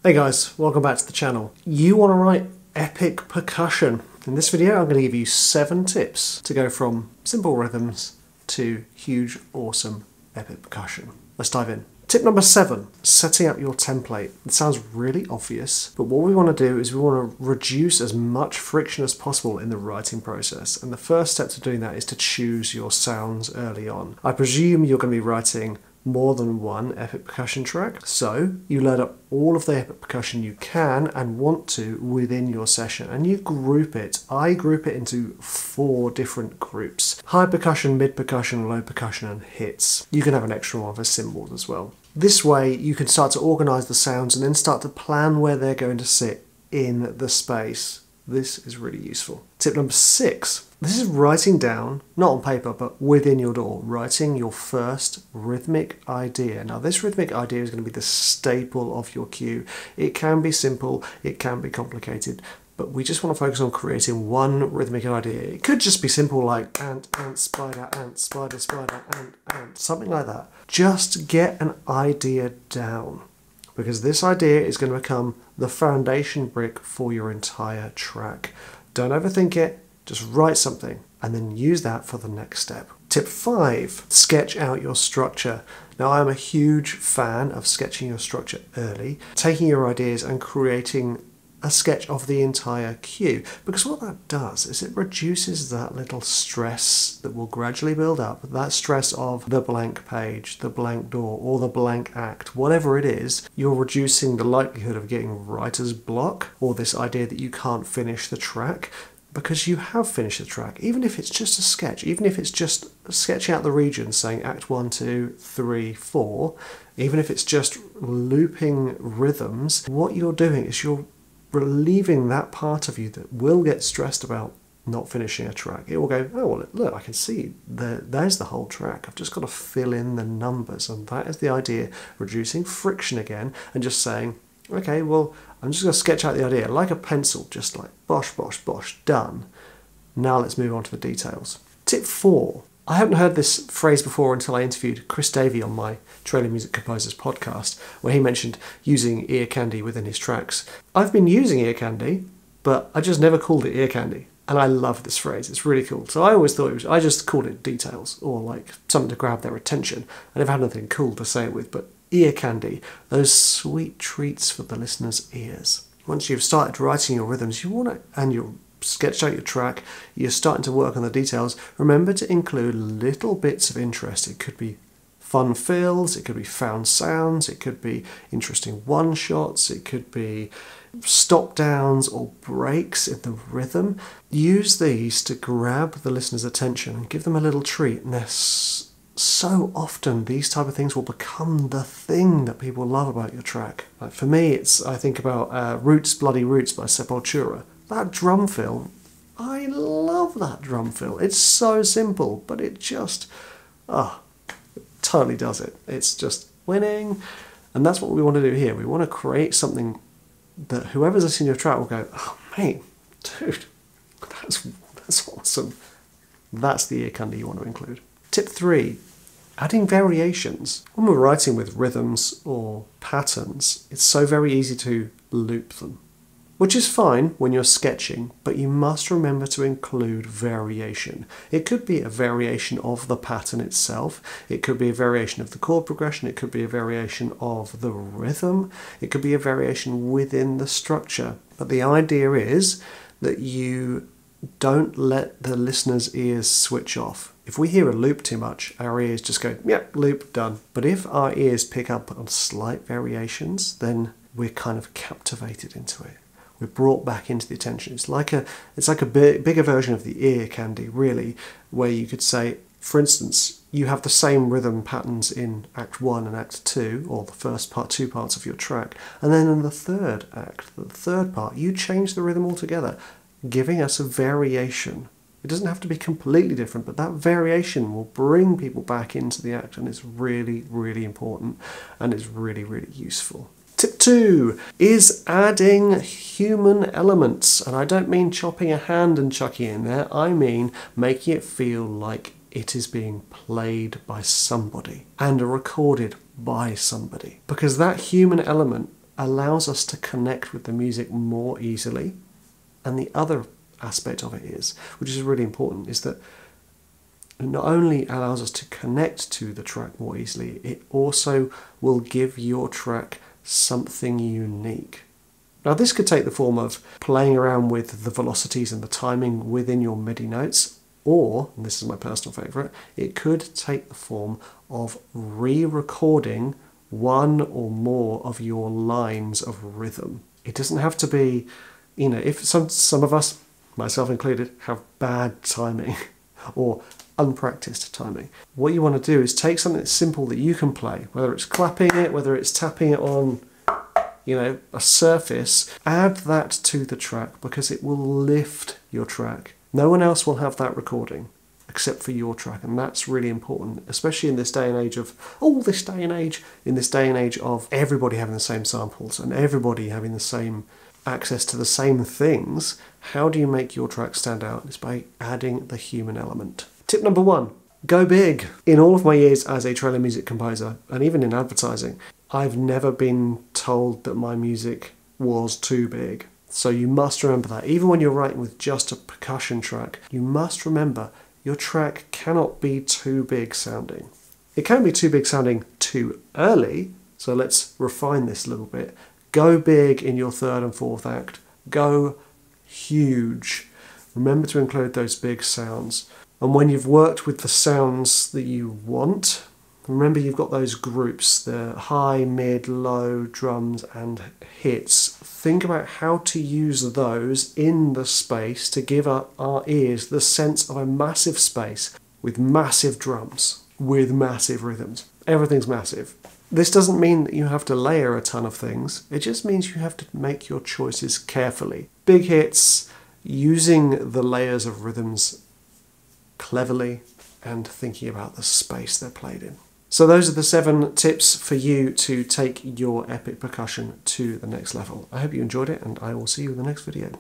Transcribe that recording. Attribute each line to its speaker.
Speaker 1: Hey guys, welcome back to the channel. You want to write epic percussion. In this video I'm going to give you 7 tips to go from simple rhythms to huge, awesome, epic percussion. Let's dive in. Tip number 7, setting up your template. It sounds really obvious, but what we want to do is we want to reduce as much friction as possible in the writing process. And the first step to doing that is to choose your sounds early on. I presume you're going to be writing more than one epic percussion track, so you load up all of the epic percussion you can and want to within your session, and you group it. I group it into 4 different groups: high percussion, mid percussion, low percussion, and hits. You can have an extra one for cymbals as well. This way you can start to organize the sounds and then start to plan where they're going to sit in the space. This is really useful. Tip number 6. This is writing down, not on paper, but within your DAW, writing your first rhythmic idea. Now this rhythmic idea is going to be the staple of your cue. It can be simple, it can be complicated, but we just want to focus on creating one rhythmic idea. It could just be simple like ant, spider, spider, ant, something like that. Just get an idea down, because this idea is going to become the foundation brick for your entire track. Don't overthink it, just write something and then use that for the next step. Tip 5, sketch out your structure. Now I'm a huge fan of sketching your structure early, taking your ideas and creating a sketch of the entire cue, because what that does is it reduces that little stress that will gradually build up, that stress of the blank page, the blank DAW, or the blank act, whatever it is. You're reducing the likelihood of getting writer's block, or this idea that you can't finish the track, because you have finished the track. Even if it's just a sketch, even if it's just sketching out the regions, saying act 1, 2, 3, 4, even if it's just looping rhythms, what you're doing is you're relieving that part of you that will get stressed about not finishing a track. It will go, oh, well, look, I can see there's the whole track. I've just got to fill in the numbers. And that is the idea, reducing friction again and just saying, okay, well, I'm just going to sketch out the idea like a pencil, just like bosh, bosh, bosh, done. Now let's move on to the details. Tip 4. I haven't heard this phrase before until I interviewed Chris Davey on my Trailer Music Composers podcast, where he mentioned using ear candy within his tracks. I've been using ear candy, but I just never called it ear candy. And I love this phrase, it's really cool. So I always thought I just called it details, or like something to grab their attention. I never had anything cool to say it with, but ear candy, those sweet treats for the listener's ears. Once you've started writing your rhythms, you want to, and you're sketched out your track, you're starting to work on the details, remember to include little bits of interest. It could be fun fills, it could be found sounds, it could be interesting one-shots, it could be stop downs or breaks in the rhythm. Use these to grab the listener's attention and give them a little treat. And so often these type of things will become the thing that people love about your track. Like for me, I think about Roots, Bloody Roots by Sepultura. That drum fill, I love that drum fill. It's so simple, but it just, it totally does it. It's just winning. And that's what we want to do here. We want to create something that whoever's listening to your track will go, oh mate, dude, that's awesome. That's the ear candy you want to include. Tip 3, adding variations. When we're writing with rhythms or patterns, it's so very easy to loop them, which is fine when you're sketching, but you must remember to include variation. It could be a variation of the pattern itself, it could be a variation of the chord progression, it could be a variation of the rhythm, it could be a variation within the structure. But the idea is that you don't let the listener's ears switch off. If we hear a loop too much, our ears just go, yep, loop, done. But if our ears pick up on slight variations, then we're kind of captivated into it. We're brought back into the attention. It's like a bigger version of the ear candy, really, where you could say, for instance, you have the same rhythm patterns in Act 1 and Act 2, or the first part, 2 parts of your track, and then in the third act, the third part, you change the rhythm altogether, giving us a variation. It doesn't have to be completely different, but that variation will bring people back into the act, and it's really, really important, and it's really, really useful. Tip 2 is adding human elements. And I don't mean chopping a hand and chucking it in there. I mean making it feel like it is being played by somebody and recorded by somebody. Because that human element allows us to connect with the music more easily. And the other aspect of it is, which is really important, is that it not only allows us to connect to the track more easily, it also will give your track something unique. Now this could take the form of playing around with the velocities and the timing within your MIDI notes, or, and this is my personal favourite, it could take the form of re-recording one or more of your lines of rhythm. It doesn't have to be, you know, if some of us, myself included, have bad timing or unpracticed timing. What you want to do is take something that's simple that you can play, whether it's clapping it, whether it's tapping it on, you know, a surface, add that to the track because it will lift your track. No one else will have that recording except for your track, and that's really important, especially in this day and age of, in this day and age of everybody having the same samples and everybody having the same access to the same things. How do you make your track stand out? It's by adding the human element. Tip number 1, go big. In all of my years as a trailer music composer, and even in advertising, I've never been told that my music was too big. So you must remember that. Even when you're writing with just a percussion track, you must remember your track cannot be too big sounding. It can be too big sounding too early, so let's refine this a little bit. Go big in your 3rd and 4th act. Go huge. Remember to include those big sounds. And when you've worked with the sounds that you want, remember you've got those groups, the high, mid, low, drums and hits. Think about how to use those in the space to give our ears the sense of a massive space with massive drums, with massive rhythms. Everything's massive. This doesn't mean that you have to layer a ton of things. It just means you have to make your choices carefully. Big hits, using the layers of rhythms cleverly, and thinking about the space they're played in. So those are the 7 tips for you to take your epic percussion to the next level. I hope you enjoyed it, and I will see you in the next video.